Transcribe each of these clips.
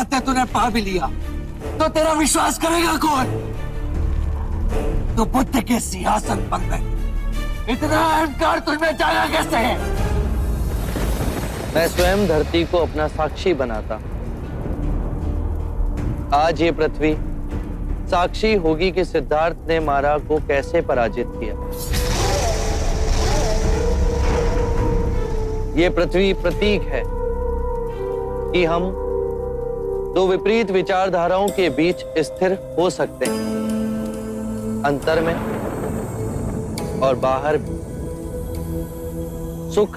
सत्य तूने पा भी लिया तो तेरा विश्वास करेगा कौन? तू बुद्ध के सिंहासन पर बैठ, इतना अहंकार तुझमें जागा कैसे है? मैं स्वयं धरती को अपना साक्षी बनाता। आज ये पृथ्वी साक्षी होगी कि सिद्धार्थ ने मारा को कैसे पराजित किया। ये पृथ्वी प्रतीक है कि हम दो विपरीत विचारधाराओं के बीच स्थिर हो सकते हैं, अंतर में और बाहर भी। सुख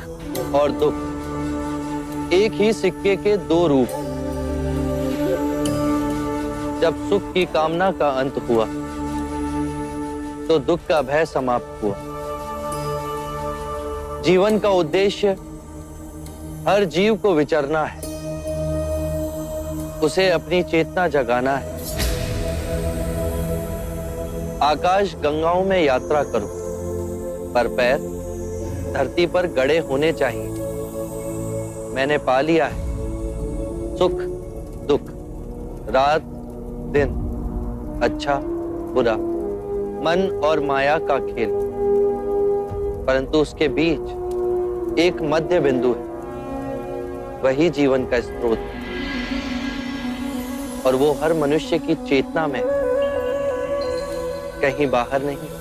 और दुख एक ही सिक्के के दो रूप। जब सुख की कामना का अंत हुआ तो दुख का भय समाप्त हुआ। जीवन का उद्देश्य हर जीव को विचरना है, उसे अपनी चेतना जगाना है। आकाश गंगाओं में यात्रा करो, पर पैर धरती पर गड़े होने चाहिए। मैंने पा लिया है सुख दुख, रात दिन, अच्छा बुरा, मन और माया का खेल, परंतु उसके बीच एक मध्य बिंदु है, वही जीवन का स्रोत है और वो हर मनुष्य की चेतना में, कहीं बाहर नहीं।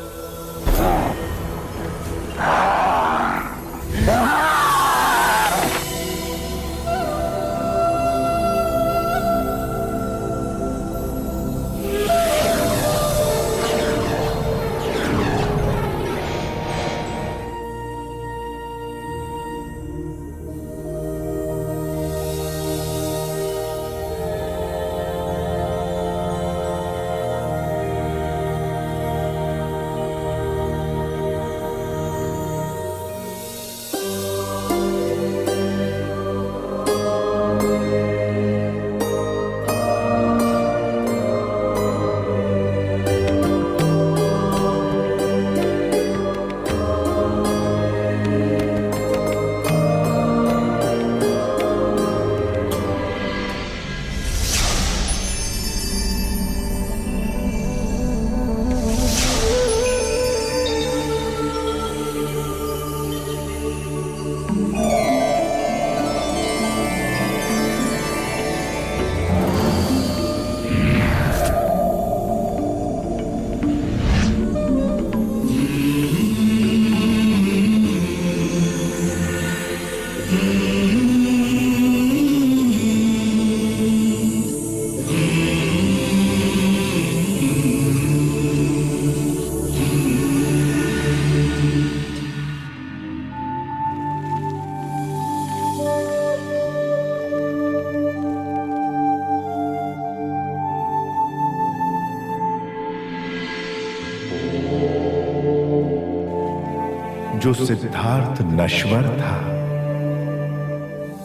जो सिद्धार्थ नश्वर था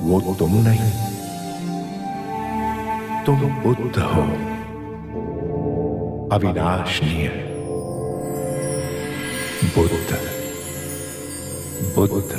वो तुम नहीं, तुम बुद्ध हो, अविनाशनीय बुद्ध। बुद्ध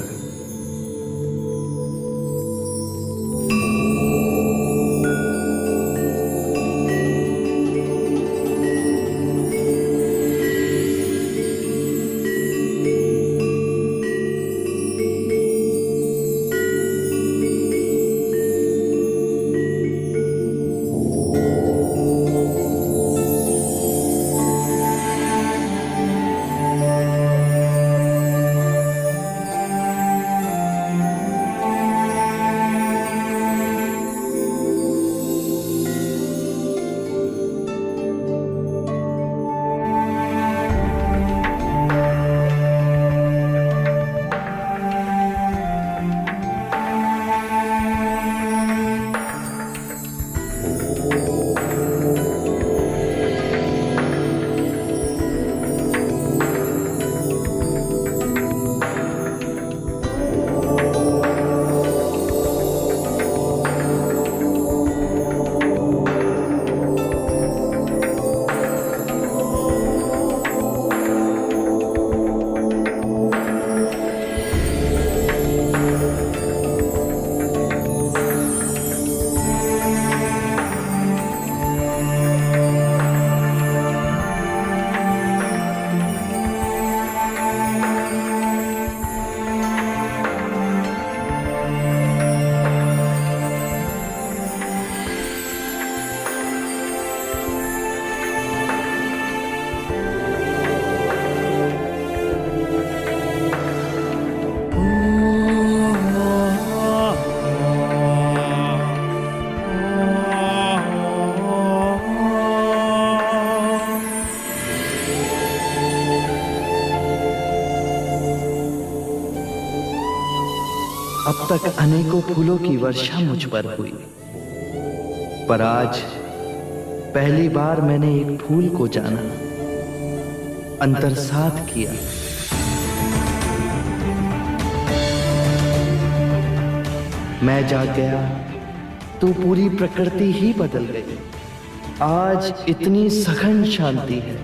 अब तक अनेकों फूलों की वर्षा मुझ पर हुई, पर आज पहली बार मैंने एक फूल को जाना, अंतर्सात किया। मैं जाग गया तो पूरी प्रकृति ही बदल गई। आज इतनी सघन शांति है,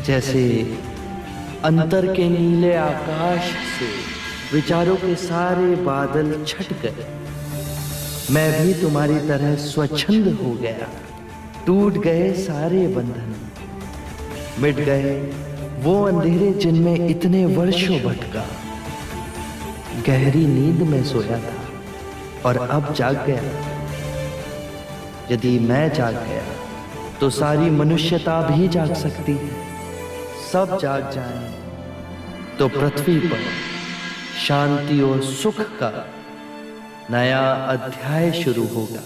जैसे अंतर के नीले आकाश से विचारों के सारे बादल छट गए। मैं भी तुम्हारी तरह स्वच्छंद हो गया। टूट गए सारे बंधन, मिट गए वो अंधेरे जिनमें इतने वर्षों भटका। गहरी नींद में सोया था और अब जाग गया। यदि मैं जाग गया तो सारी मनुष्यता भी जाग सकती है। सब जाग जाएं तो पृथ्वी पर शांति और सुख का नया अध्याय शुरू होगा।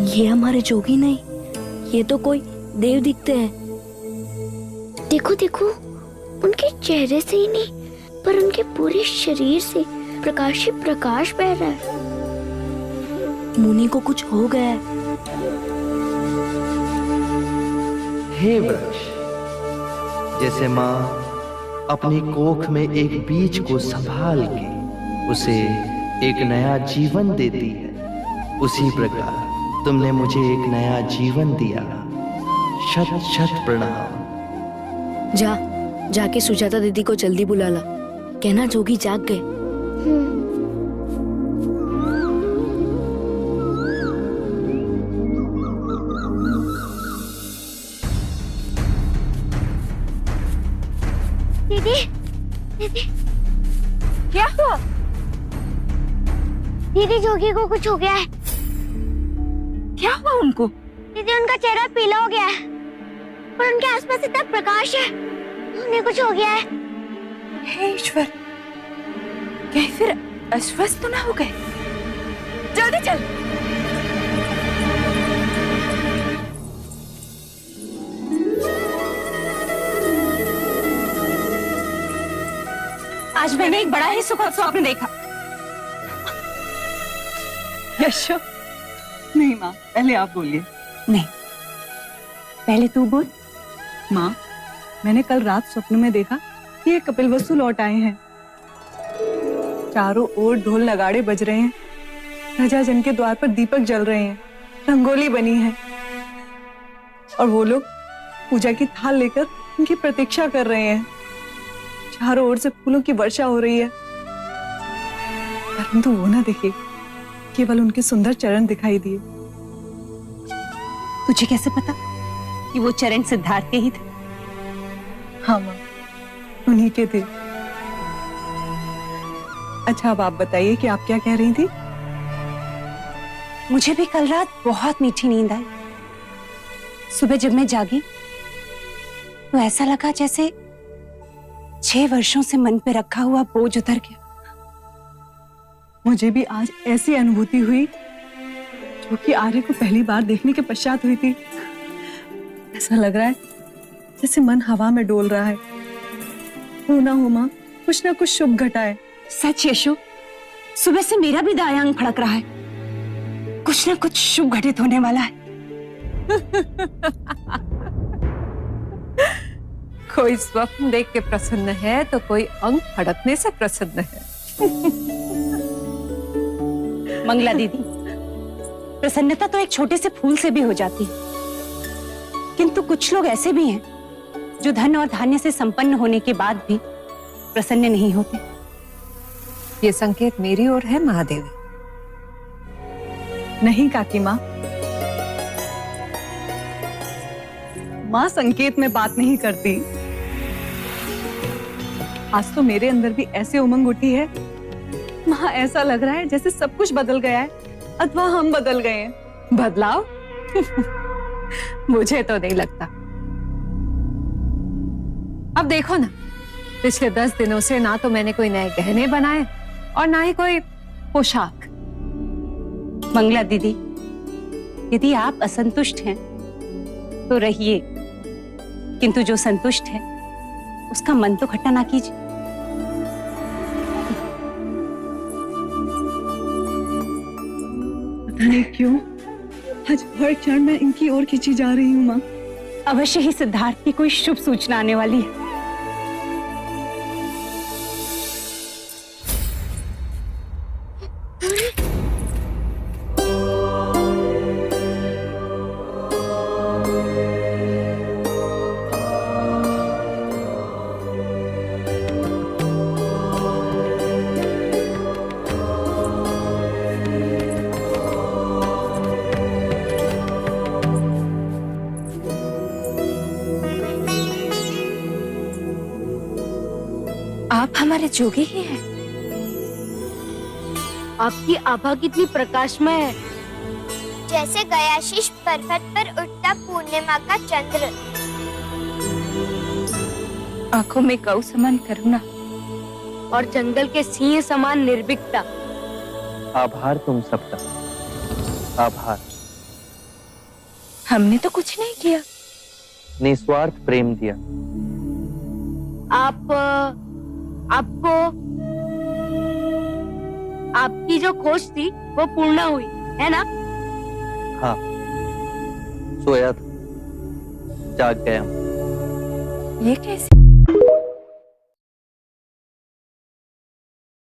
ये हमारे जोगी नहीं, ये तो कोई देव दिखते हैं। देखो देखो, उनके चेहरे से ही नहीं पर उनके पूरे शरीर से प्रकाश ही प्रकाश बह रहा है। मुनि को कुछ हो गया है। हे वृक्ष, जैसे माँ अपनी कोख में एक बीज को संभाल के उसे एक नया जीवन देती है, उसी प्रकार तुमने मुझे एक नया जीवन दिया। शत शत प्रणाम। जाके सुजाता दीदी को जल्दी बुला ला, कहना जोगी जाग गए। दीदी, दीदी, क्या हुआ? दीदी जोगी को कुछ हो गया है। क्या हुआ उनको? दीदी उनका चेहरा पीला हो गया है और उनके आसपास इतना प्रकाश है, उन्हें कुछ हो गया है। हे ईश्वर, कहीं फिर अस्वस्थ तो ना हो गए? जल्दी चल। आज मैंने एक बड़ा ही सुखद स्वप्न देखा। यशो, नहीं माँ, पहले आप बोलिए। नहीं, पहले तू बोल। माँ, मैंने कल रात स्वप्न में देखा कि ये कपिलवस्तु लौट आए हैं। चारों ओर ढोल नगाड़े बज रहे हैं, प्रजा जन के द्वार पर दीपक जल रहे हैं, रंगोली बनी है और वो लोग पूजा की थाल लेकर उनकी प्रतीक्षा कर रहे हैं। चारों ओर से फूलों की वर्षा हो रही है, परंतु वो ना देखे, केवल उनके सुंदर चरण दिखाई दिए। तुझे कैसे पता कि वो चरण सिद्धार्थ के ही थे? हाँ माँ, उन्हीं के थे। अच्छा, अब आप बताइए कि आप क्या कह रही थी? मुझे भी कल रात बहुत मीठी नींद आई। सुबह जब मैं जागी तो ऐसा लगा जैसे 6 वर्षों से मन पे रखा हुआ बोझ उतर गया। मुझे भी आज ऐसी अनुभूति हुई जो कि आर्य को पहली बार देखने के पश्चात हुई थी। ऐसा लग रहा है जैसे मन हवा में डोल रहा है। हो ना हो माँ, कुछ ना कुछ शुभ घटा है। सच यशो, सुबह से मेरा भी दायां अंग फड़क रहा है। कुछ ना कुछ शुभ घटित होने वाला है। कोई स्वप्न देख के प्रसन्न है तो कोई अंग फड़कने से प्रसन्न है। मंगला दीदी, प्रसन्नता तो एक छोटे से फूल से भी हो जाती है, किंतु कुछ लोग ऐसे भी हैं जो धन और धान्य से संपन्न होने के बाद भी प्रसन्न नहीं होते। ये संकेत मेरी ओर है महादेवी। नहीं काकी माँ, माँ संकेत में बात नहीं करती। आज तो मेरे अंदर भी ऐसे उमंग उठी है माँ, ऐसा लग रहा है जैसे सब कुछ बदल गया है अथवा हम बदल गए हैं। बदलाव? मुझे तो नहीं लगता। अब देखो ना, पिछले 10 दिनों से ना तो मैंने कोई नए गहने बनाए और ना ही कोई पोशाक। मंगला दीदी, यदि आप असंतुष्ट हैं तो रहिए, किंतु जो संतुष्ट है उसका मन तो खट्टा ना कीजिए। पता नहीं क्यों आज हर क्षण मैं इनकी ओर खींची जा रही हूँ माँ। अवश्य ही सिद्धार्थ की कोई शुभ सूचना आने वाली है। आप हमारे जोगी ही हैं। आपकी आभा कितनी प्रकाशमय है, जैसे गयाशीष पर्वत पर उठता पूर्णिमा का चंद्र। आंखों में गौ समान करुणा और जंगल के सिंह समान निर्भीकता। आभार तुम सबका, आभार। हमने तो कुछ नहीं किया। निस्वार्थ प्रेम दिया। आपको आपकी जो खोज थी वो पूर्ण हुई है ना? हाँ, सोया था, जाग गया हूँ। ये कैसे?